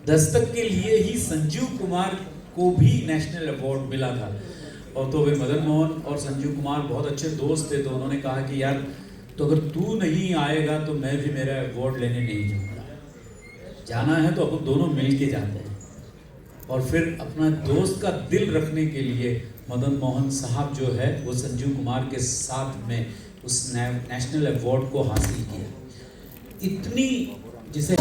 दस्तक के लिए ही संजीव कुमार को भी नेशनल अवार्ड मिला था। और तो वे मदन मोहन और संजीव कुमार बहुत अच्छे दोस्त थे, तो उन्होंने कहा कि यार तो अगर तू नहीं आएगा तो मैं भी मेरा अवार्ड लेने नहीं जाऊँगा, जाना है तो अपन दोनों मिल के जाते हैं। और फिर अपना दोस्त का दिल रखने के लिए मदन मोहन साहब जो है वो संजीव कुमार के साथ में उस नेशनल अवार्ड को हासिल किया। इतनी जिसे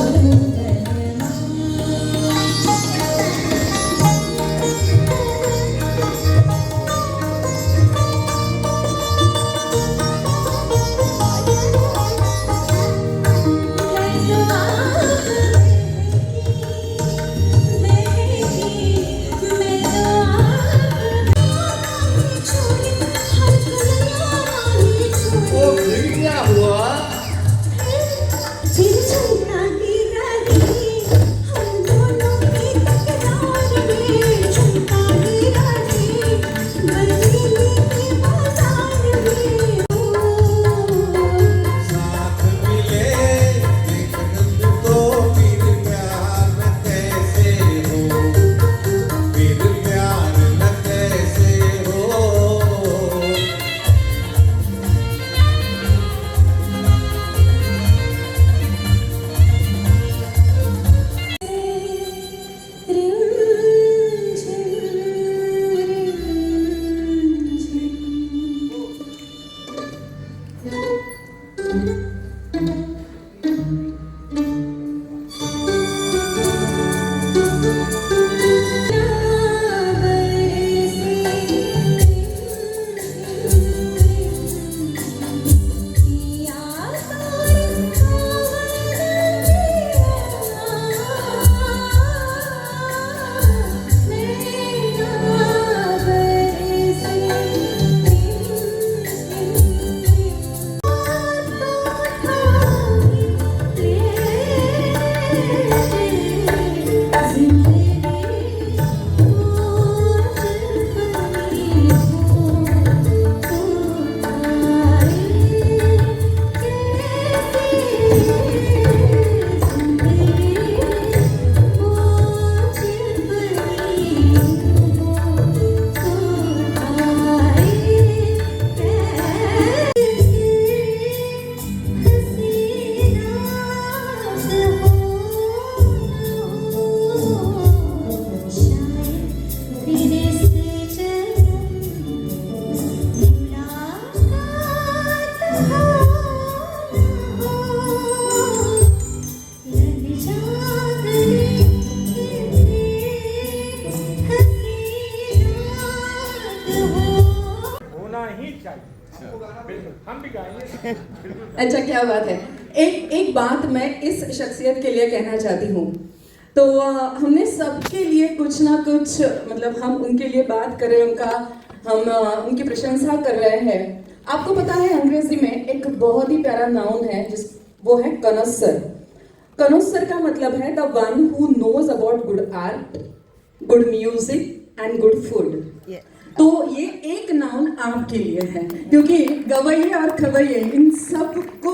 अच्छा, क्या बात है। एक बात मैं इस शख्सियत के लिए कहना चाहती हूँ। तो हमने सबके लिए कुछ ना कुछ, मतलब हम उनके लिए बात कर रहे हैं, हम उनकी प्रशंसा कर रहे हैं। आपको पता है अंग्रेजी में एक बहुत ही प्यारा नाउन है वो है कनोसर। कनोसर का मतलब है the one who knows about good art, good music and good food. तो ये एक नाउन आपके लिए है, क्योंकि गवैये और खवैये इन सब को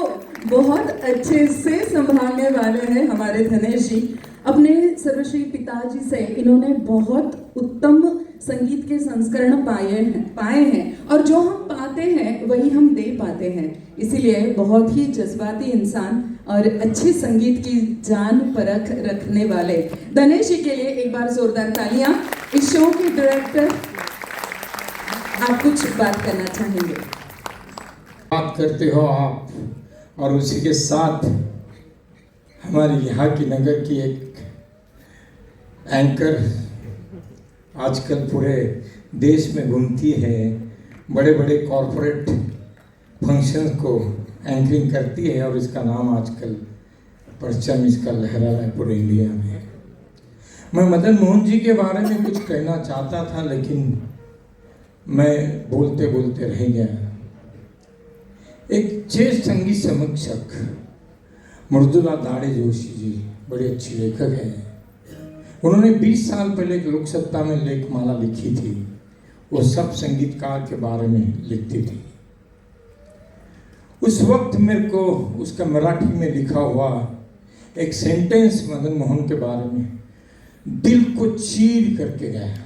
बहुत अच्छे से संभालने वाले हैं हमारे धनेश जी। अपने सर्वश्री पिताजी से इन्होंने बहुत उत्तम संगीत के संस्करण पाए हैं और जो हम पाते हैं वही हम दे पाते हैं। इसीलिए बहुत ही जज्बाती इंसान और अच्छे संगीत की जान परख रखने वाले धनेश जी के लिए एक बार जोरदार तालियां। इस शो के डायरेक्टर, आप कुछ बात करना चाहेंगे? बात करते हो आप, और उसी के साथ हमारे यहाँ की नगर की एक एंकर आजकल पूरे देश में घूमती है, बड़े बड़े कॉरपोरेट फंक्शंस को एंकरिंग करती है और इसका नाम आजकल परचम इसका लहरा रहा है पूरे इंडिया में। मैं मदन मोहन जी के बारे में कुछ कहना चाहता था, लेकिन मैं बोलते बोलते रह गया। एक ज्येष्ठ संगीत समीक्षक मृदुला दाढ़े जोशी जी बड़े अच्छे लेखक हैं। उन्होंने 20 साल पहले एक लोक सत्ता में लेखमाला लिखी थी। वो सब संगीतकार के बारे में लिखती थी। उस वक्त मेरे को उसका मराठी में लिखा हुआ एक सेंटेंस मदन मोहन के बारे में दिल को चीर करके गया।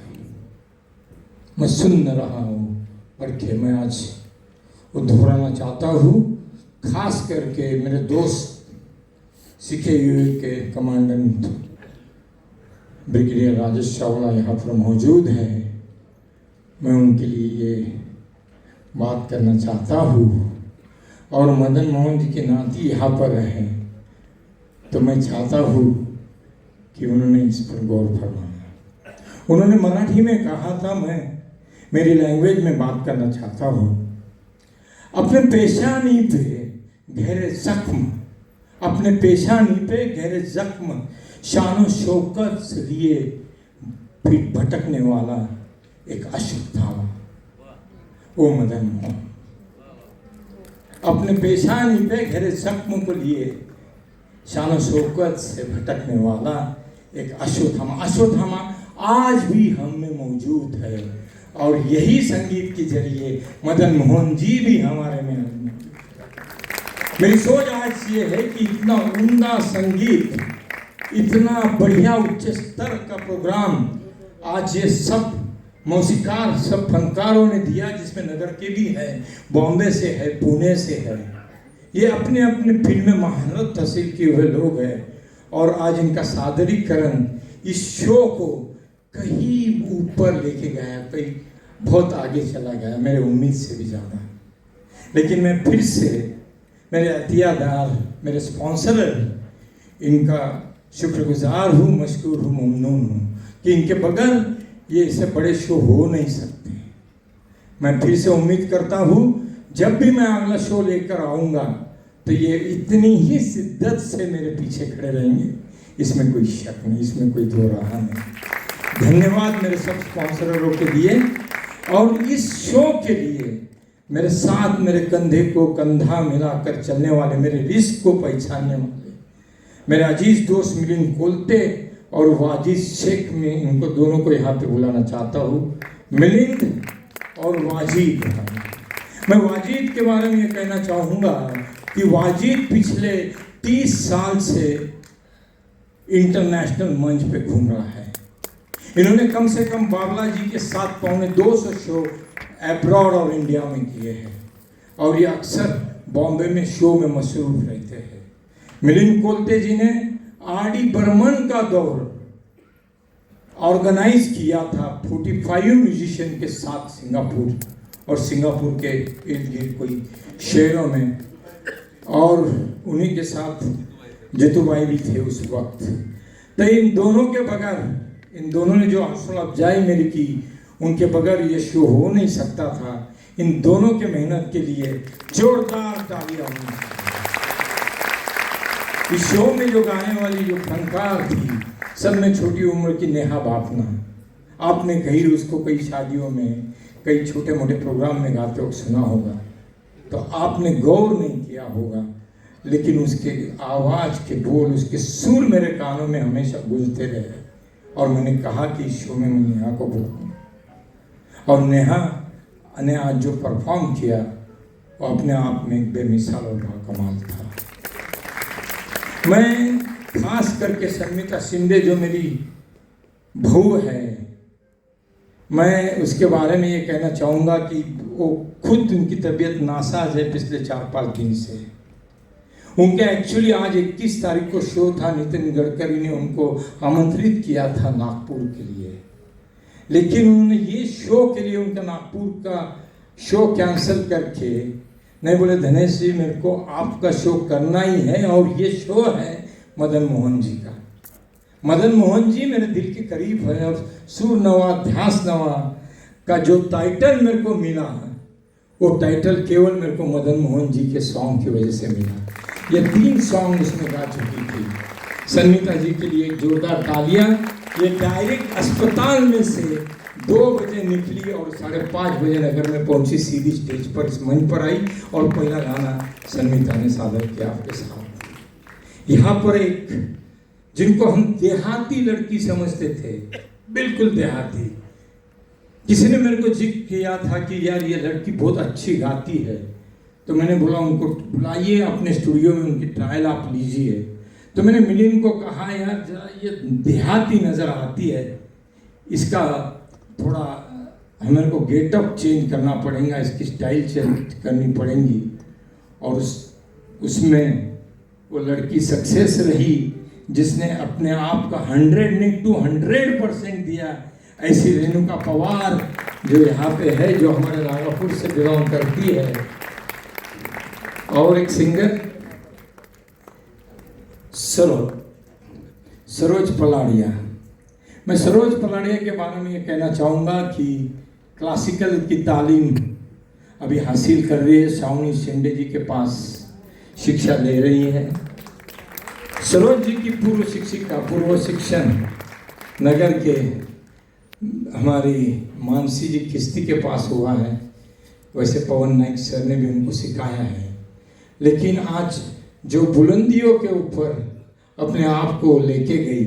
मैं सुन न रहा हूँ पर के मैं आज वो दोहराना चाहता हूँ, खास करके मेरे दोस्त सीखे यूए के कमांडेंट ब्रिगेडियर राजेश चावला यहाँ पर मौजूद हैं। मैं उनके लिए ये बात करना चाहता हूँ और मदन मोहन जी के नाती यहाँ पर हैं, तो मैं चाहता हूँ कि उन्होंने इस पर गौर फरमाया। उन्होंने मराठी में कहा था, मैं मेरी लैंग्वेज में बात करना चाहता हूँ। अपने पेशानी पे गहरे जख्म, अपने पेशानी पे गहरे जख्म, शान शौकत से लिए पीठ भटकने वाला एक अश्वत्थामा, वो मदन मोहन। अपने पेशानी पे गहरे जख्म को लिए शान शौकत से भटकने वाला एक अश्वत्थामा। अश्वत्थामा आज भी हम में मौजूद है और यही संगीत के जरिए मदन मोहन जी भी हमारे में मौजूद है। मेरी सोच आज ये है कि इतना उम्दा संगीत, इतना बढ़िया उच्च स्तर का प्रोग्राम आज ये सब मौसीकार, सब फनकारों ने दिया, जिसमें नगर के भी है, बॉम्बे से है, पुणे से है। ये अपने अपने फील्ड में महारत हासिल किए हुए लोग हैं और आज इनका सादरीकरण इस शो को कहीं ऊपर लेके गया, कहीं बहुत आगे चला गया, मेरे उम्मीद से भी ज़्यादा। लेकिन मैं फिर से मेरे अतियादार, मेरे स्पॉन्सर, इनका शुक्रगुजार हूँ, मशकूर हूँ, ममनून हूँ कि इनके बगैर ये इससे बड़े शो हो नहीं सकते। मैं फिर से उम्मीद करता हूँ जब भी मैं अगला शो लेकर आऊँगा तो ये इतनी ही शिद्दत से मेरे पीछे खड़े रहेंगे, इसमें कोई शक नहीं, इसमें कोई दो राह नहीं। धन्यवाद मेरे सब स्पॉन्सरों के लिए और इस शो के लिए मेरे साथ, मेरे कंधे को कंधा मिलाकर चलने वाले, मेरे रिस्क को पहचानने वाले मेरे अजीज दोस्त मिलिंद कोलते और वाजिद शेख में, इनको दोनों को यहाँ पे बुलाना चाहता हूँ। मिलिंद और वाजिद, मैं वाजिद के बारे में ये कहना चाहूँगा कि वाजिद पिछले 30 साल से इंटरनेशनल मंच पे घूम रहा है। इन्होंने कम से कम बाबला जी के साथ 250 शो अब्रॉड और इंडिया में किए हैं और ये अक्सर बॉम्बे में शो में मसरूफ रहते हैं। मिलिंद कोलते जी ने आर डी बर्मन का दौर ऑर्गेनाइज किया था 45 म्यूजिशियन के साथ सिंगापुर और सिंगापुर के इर्द गिर्द कोई शहरों में, और उन्हीं के साथ जतुबाई भी थे उस वक्त। तो इन दोनों के बगैर, इन दोनों ने जो हौसला अफजाई मेरी की, उनके बगैर ये शो हो नहीं सकता था। इन दोनों के मेहनत के लिए जोरदार तालियां होनी। इस शो में जो गाने वाली जो फनकार थी, सब में छोटी उम्र की नेहा बाफना, आपने कहीं उसको कई शादियों में, कई छोटे मोटे प्रोग्राम में गाते हुए सुना होगा, तो आपने गौर नहीं किया होगा, लेकिन उसके आवाज़ के बोल, उसके सुर मेरे कानों में हमेशा गूंजते रहे और मैंने कहा कि इस शो में मैं नेहा को बुलाऊं। और नेहा ने आज जो परफॉर्म किया वो अपने आप में एक बेमिसाल और बाकमाल था। मैं खास करके शर्मिका शिंदे जो मेरी बहू है, मैं उसके बारे में ये कहना चाहूँगा कि वो खुद, उनकी तबीयत नासाज है पिछले 4-5 दिन से। उनके एक्चुअली आज 21 तारीख को शो था, नितिन गडकरी ने उनको आमंत्रित किया था नागपुर के लिए, लेकिन उन्होंने ये शो के लिए उनका नागपुर का शो कैंसिल करके नहीं बोले, धनेश जी मेरे को आपका शो करना ही है और ये शो है मदन मोहन जी का। मदन मोहन जी मेरे दिल के करीब है और सुर नवा ध्यास नवा का जो टाइटल मेरे को मिला है, वो टाइटल केवल मेरे को मदन मोहन जी के सॉन्ग की वजह से मिला। ये 3 सॉन्ग उसमें गा चुकी थी। सन्मिता जी के लिए एक जोरदार तालियां। ये डायरेक्ट अस्पताल में से 2 बजे निकली और 5:30 बजे नगर में पहुंची, सीधी स्टेज पर इस मंच पर आई और पहला गाना सन्मिता ने सादर किया आपके साथ। यहाँ पर एक, जिनको हम देहाती लड़की समझते थे, बिल्कुल देहाती, किसी ने मेरे को जिक्र किया था कि यार ये लड़की बहुत अच्छी गाती है, तो मैंने बोला उनको बुलाइए अपने स्टूडियो में, उनकी ट्रायल आप लीजिए। तो मैंने मिलिंद को कहा यार जरा ये देहाती नज़र आती है, इसका थोड़ा हमें को गेटअप चेंज करना पड़ेगा, इसकी स्टाइल चेंज करनी पड़ेगी। और उसमें वो लड़की सक्सेस रही जिसने अपने आप का 100 नहीं 200% दिया। ऐसी रेणुका पवार जो यहाँ पे है, जो हमारे रागापुर से बिलोंग करती है। और एक सिंगर सरोज पलाड़िया। मैं सरोज पलाड़िया के बारे में ये कहना चाहूँगा कि क्लासिकल की तालीम अभी हासिल कर रही है, शावनी शिंदे जी के पास शिक्षा ले रही है। सरोज जी की पूर्व शिक्षिका, पूर्व शिक्षण नगर के हमारी मानसी जी किस्ती के पास हुआ है। वैसे पवन नाइक सर ने भी उनको सिखाया है। लेकिन आज जो बुलंदियों के ऊपर अपने आप को लेके गई,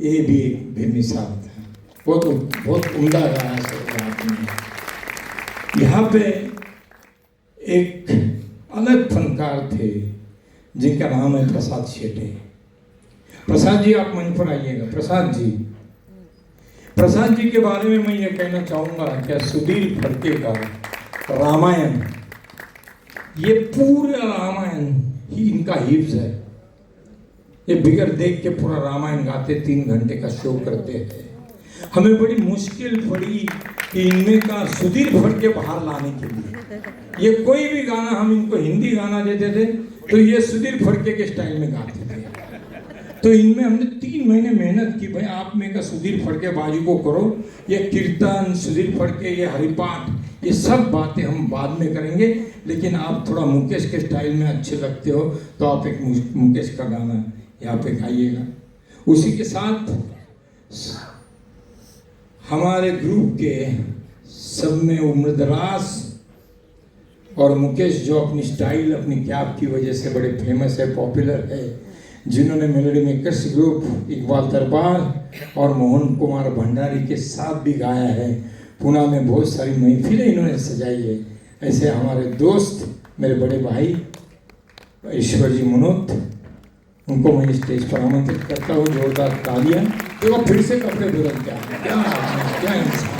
ये भी एक बेमिसाल था। बहुत उम्दा रहा सर आपने। यहाँ पे एक अलग फनकार थे जिनका नाम है प्रसाद शेटे। प्रसाद जी आप मंच पर आइएगा। प्रसाद जी के बारे में मैं ये कहना चाहूँगा कि सुधीर फड़के का रामायण, ये पूरा रामायण ही इनका हिफ्ज है। ये बिगर देख के पूरा रामायण गाते, 3 घंटे का शो करते हैं। हमें बड़ी मुश्किल पड़ी कि इनमें का सुधीर फड़के बाहर लाने के लिए। ये कोई भी गाना हम इनको हिंदी गाना देते थे तो ये सुधीर फड़के के स्टाइल में गाते थे। तो इनमें हमने 3 महीने मेहनत की, भाई आप में का सुधीर फड़के बाजू को करो। ये कीर्तन, सुधीर फड़के, ये हरिपाठ, ये सब बातें हम बाद में करेंगे, लेकिन आप थोड़ा मुकेश के स्टाइल में अच्छे लगते हो तो आप एक मुकेश का गाना यहाँ पे गाइएगा। उसी के साथ हमारे ग्रुप के सब में उम्रदराज और मुकेश जो अपनी स्टाइल, अपनी कैप की वजह से बड़े फेमस है, पॉपुलर है, जिन्होंने मेलोडी मेकर्स ग्रुप, इकबाल दरबार और मोहन कुमार भंडारी के साथ भी गाया है। पुणे में बहुत सारी महफिलें इन्होंने सजाई है। ऐसे हमारे दोस्त, मेरे बड़े भाई ईश्वर जी मनोत, उनको मैं स्टेज पर आमंत्रित करता हूँ। जोरदार तालियां। तो फिर से कपड़े बदल क्या इंसान।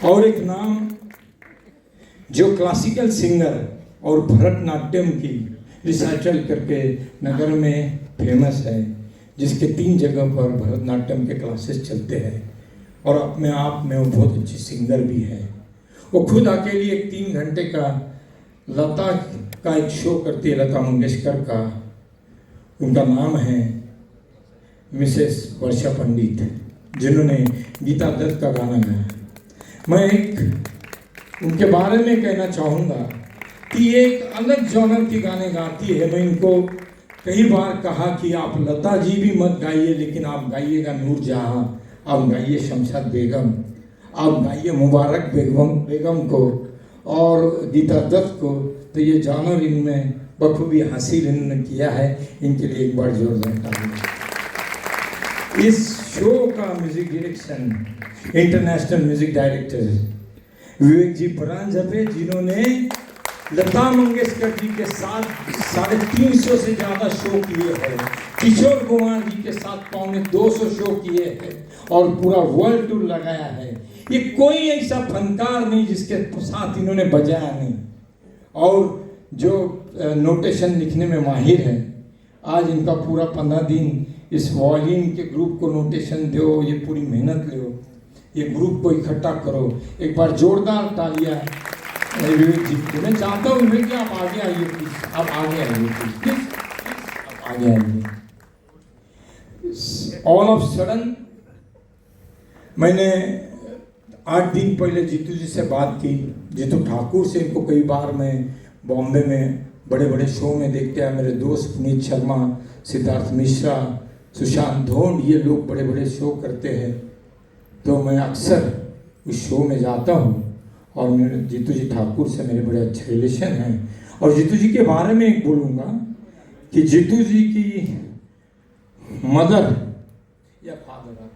और एक नाम जो क्लासिकल सिंगर और भरतनाट्यम की रिसाइटल करके नगर में फेमस है, जिसके 3 जगह पर भरतनाट्यम के क्लासेस चलते हैं और अपने आप में वो बहुत अच्छी सिंगर भी है। वो खुद अकेली एक 3 घंटे का लता का एक शो करती है, लता मंगेशकर का। उनका नाम है मिसेस वर्षा पंडित, जिन्होंने गीता दत्त का गाना गाया। मैं एक उनके बारे में कहना चाहूँगा कि ये एक अलग जॉनर की गाने गाती है। मैं इनको कई बार कहा कि आप लता जी भी मत गाइए, लेकिन आप गाइएगा नूरजहां, आप गाइए शमशाद बेगम, आप गाइए मुबारक बेगम को और गीता दत्त को। तो ये जॉनर इनमें बखूबी हासिल इन्होंने किया है। इनके लिए एक बार जोरदार ताली। इस शो का music direction international music director Vivek ji Paranjpe, जिन्होंने लता मंगेशकर जी के साथ 350 से ज़्यादा शो किए हैं, किशोर कुमार जी के साथ 250 शो किए हैं और पूरा वर्ल्ड टूर लगाया है। ये कोई ऐसा फनकार नहीं जिसके साथ इन्होंने बजाया नहीं। और जो नोटेशन लिखने में माहिर है, आज इनका पूरा 15 दिन इस वॉल्यूम के ग्रुप को नोटेशन दो, ये पूरी मेहनत लो, ये ग्रुप को इकट्ठा करो। एक बार जोरदार तालियां विवेक जी को। मैं चाहता हूँ विवेक जी आप आगे आइए प्लीज, आप आगे आइए प्लीज, आप आगे आइए। ऑल ऑफ सडन मैंने 8 दिन पहले जीतू जी से बात की। जीतू ठाकुर से इनको कई बार मैं बॉम्बे में बड़े बड़े शो में देखते हैं। मेरे दोस्त पुनीत शर्मा, सिद्धार्थ मिश्रा, सुशांत धोंड, ये लोग बड़े बड़े शो करते हैं, तो मैं अक्सर उस शो में जाता हूँ। और मेरे जीतू जी ठाकुर से मेरे बड़े अच्छे रिलेशन हैं। और जीतू जी के बारे में एक बोलूँगा कि जीतू जी की मदर या फादर,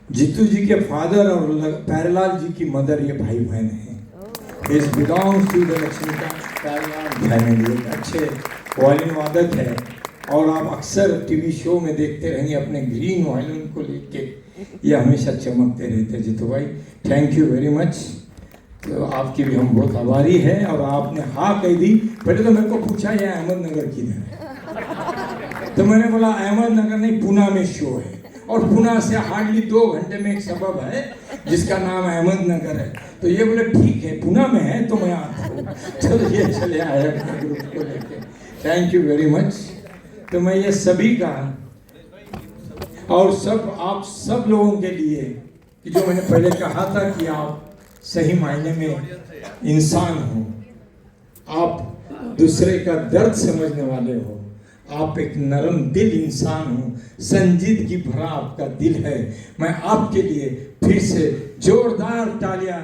जीतू जी के फादर और प्यारेलाल जी की मदर, ये भाई बहन हैं। इस belongs to the Laxmikant family एक अच्छे वायलिन वादक है और आप अक्सर टीवी शो में देखते रहेंगे अपने ग्रीन वायलिन को लेके, ये हमेशा चमकते रहते हैं। जीतू भाई थैंक यू वेरी मच। तो आपकी भी हम बहुत आभारी हैं और आपने हाँ कह दी। पहले तो मेरे को पूछा यह अहमदनगर किधर है, तो मैंने बोला अहमदनगर नहीं, पुणे में शो है और पुणे से हार्डली 2 घंटे में एक सबब है जिसका नाम अहमदनगर है। तो ये बोले ठीक है पुणे में है तो मैं आता हूँ। चलो ये चले आए अपने ग्रुप को लेके। Thank you very much. तो मैं ये सभी का और सब आप सब लोगों के लिए कि जो मैंने पहले कहा था कि आप सही मायने में इंसान हो, आप दूसरे का दर्द समझने वाले हो, आप एक नरम दिल इंसान हो, संजीदगी भरा आपका दिल है। मैं आपके लिए फिर से जोरदार तालियां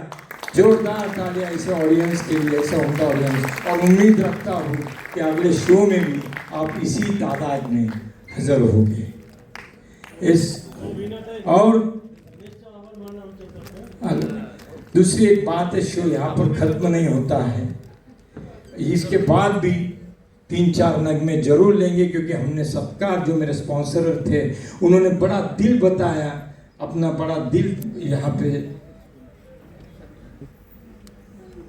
इस ऑडियंस के लिए, ऐसा उनका ऑडियंस, और उम्मीद रखता हूँ कि अगले शो में भी आप इसी तादाद में हाजिर होंगे। और दूसरी एक बात है, शो यहाँ पर खत्म नहीं होता है, इसके बाद भी 3-4 नगमे जरूर लेंगे क्योंकि हमने सत्कार, जो मेरे स्पॉन्सर थे उन्होंने बड़ा दिल बताया, अपना बड़ा दिल यहाँ पे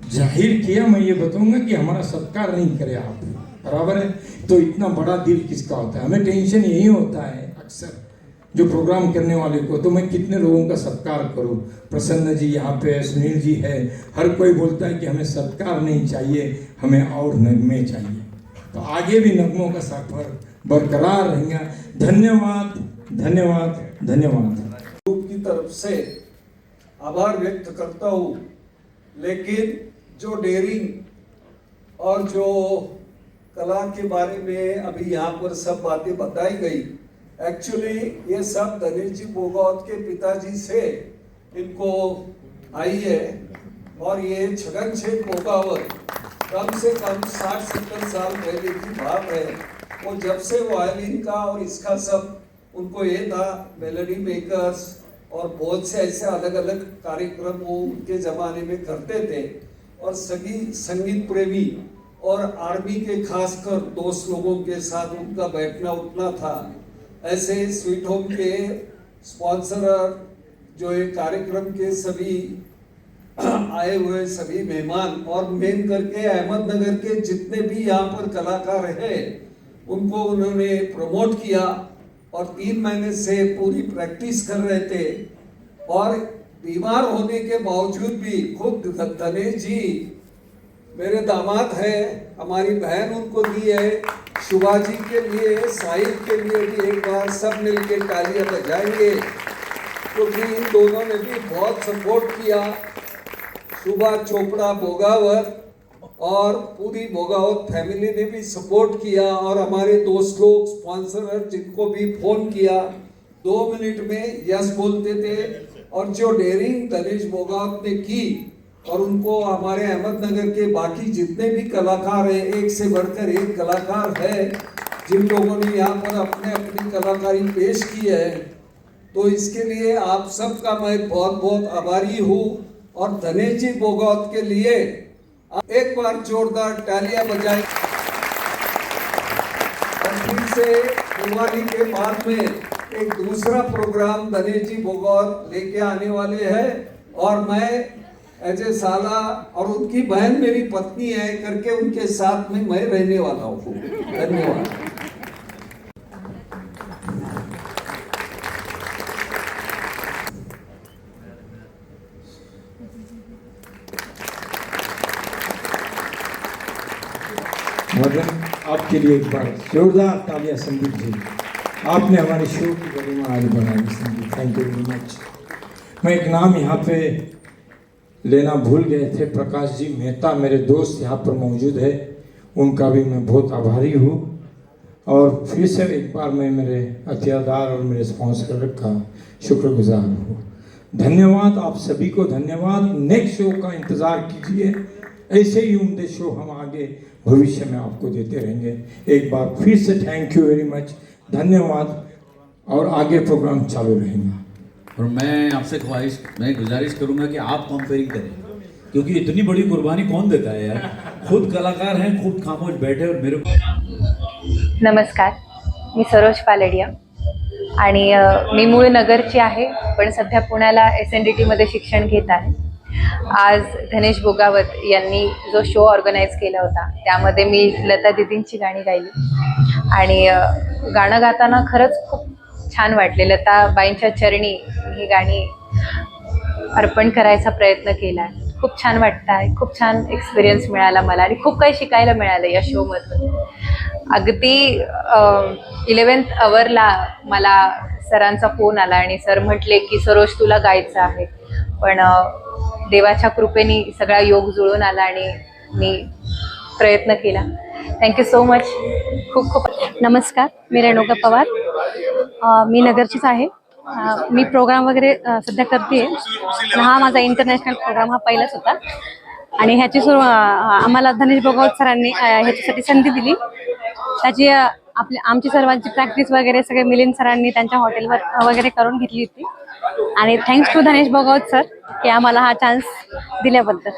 जाहिर किया। मैं ये बताऊंगा कि हमारा सत्कार नहीं करे आप, बराबर है, तो इतना बड़ा दिल किसका होता है। हमें टेंशन यही होता है अक्सर जो प्रोग्राम करने वाले को, तो मैं कितने लोगों का सत्कार करूं। प्रसन्न जी यहाँ पे, सुनील जी है, हर कोई बोलता है कि हमें सत्कार नहीं चाहिए, हमें और नगमे चाहिए। तो आगे भी नगमों का सफर बरकरार रहेगा। धन्यवाद धन्यवाद धन्यवाद। ग्रुप की तरफ से आभार व्यक्त करता हूँ, लेकिन जो डेयरिंग और जो कला के बारे में अभी यहाँ पर सब बातें बताई गई, एक्चुअली ये सब धनेश जी बोगावत के पिताजी से इनको आई है। और ये छगन शेख बोगावत कम से कम 60-70 साल पहले की बात है। वो जब से वायलिन का और इसका सब उनको ये था, मेलोडी मेकर्स और बहुत से ऐसे अलग अलग कार्यक्रम वो उनके ज़माने में करते थे। और सभी संगीत प्रेमी और आर्मी के खासकर दोस्त लोगों के साथ उनका बैठना उठना था। ऐसे स्वीट होम के स्पॉन्सर, जो ये कार्यक्रम के सभी आए हुए सभी मेहमान, और मेन करके अहमदनगर के जितने भी यहाँ पर कलाकार हैं, उनको उन्होंने प्रमोट किया और 3 महीने से पूरी प्रैक्टिस कर रहे थे। और बीमार होने के बावजूद भी खुद धनेश जी मेरे दामाद है, हमारी बहन उनको दी है, शुभा जी के लिए, साहिब के लिए भी एक बार सब मिलके तालियां बजाएंगे, क्योंकि इन दोनों ने भी बहुत सपोर्ट किया। शुभा चोपड़ा बोगावत और पूरी बोगावत फैमिली ने भी सपोर्ट किया, और हमारे दोस्त लोग स्पॉन्सर जिनको भी फोन किया 2 मिनट में यस बोलते थे। और जो डेयरिंग धनेश बोगावत ने की, और उनको हमारे अहमदनगर के बाकी जितने भी कलाकार हैं, एक से बढ़कर एक कलाकार है जिन लोगों ने यहाँ पर अपने अपनी कलाकारी पेश की है, तो इसके लिए आप सबका मैं बहुत बहुत आभारी हूँ। और धनेश जी बोगावत के लिए एक बार जोरदार तालियां बजाएं। और फिर से दिवाली के बाद में एक दूसरा प्रोग्राम धनेश जी बोगावत लेके आने वाले हैं, और मैं एज ए साला और उनकी बहन मेरी पत्नी है करके उनके साथ में मैं रहने वाला हूँ। धन्यवाद। मदन, आपके लिए एक बार जोरदार तालियां। संदीप जी, आपने हमारे शो की गरिमा आज बढ़ाई। Sandeep, thank you very much. मैं एक नाम यहाँ पे लेना भूल गए थे, प्रकाश जी मेहता, मेरे दोस्त यहाँ पर मौजूद है, उनका भी मैं बहुत आभारी हूँ। और फिर से एक बार मैं मेरे अतियादार और मेरे स्पॉन्सर का शुक्रगुजार हूँ। धन्यवाद आप सभी को, धन्यवाद। नेक्स्ट शो का इंतज़ार कीजिए, ऐसे ही उम्दे शो हम आगे भविष्य में आपको देते रहेंगे। एक बार फिर से थैंक यू वेरी मच, धन्यवाद। और आगे प्रोग्राम चालू रहेगा। और मैं आपसे गुजारिश करूंगा कि आप कंपेयरिंग करें, क्योंकि इतनी बड़ी कुर्बानी कौन देता है यार। खुद कलाकार हैं, खुद खामोश बैठे और मेरे को नमस्कार, मी सरोज पालडिया आणि मी मूळ नगरची आहे, पण सध्या पुण्याला SNDTमध्ये शिक्षण घेत आहे. आज धनेश बोगावत यांनी जो शो ऑर्गनाईज केला होता त्यामध्ये मी लता दीदींची गाणी गायली आणि गाणं गाताना खरंच खूप छान वाटले. लताबाईंच्या चरणी ही गाणी अर्पण करायचा प्रयत्न केला आहे. खूप छान वाटतं आहे, खूप छान एक्सपिरियन्स मिळाला मला आणि खूप काही शिकायला मिळालं या शोमधून. अगदी 11th आवरला मला सरांचा फोन आला आणि सर म्हटले की सरोज तुला गायचं आहे, पण देवाच्या कृपेने सगळा योग जुळून आला आणि मी प्रयत्न केला. Thank you so much. खूप खूप नमस्कार, मी रेणुका पवार. मी नगरचीच आहे. मी प्रोग्राम वगैरे सध्या करते आहे. हा माझा इंटरनॅशनल प्रोग्राम हा पहिलाच होता आणि ह्याची आम्हाला धनेश बोगावत सरांनी ह्याच्यासाठी संधी दिली. त्याची आमची सर्वांची प्रॅक्टिस वगैरे सगळे मिलिंद सरांनी त्यांच्या हॉटेलवर वगैरे करून घेतली होती आणि thanks to Dhanesh Bogawat sir की आम्हाला हा चान्स दिल्याबद्दल.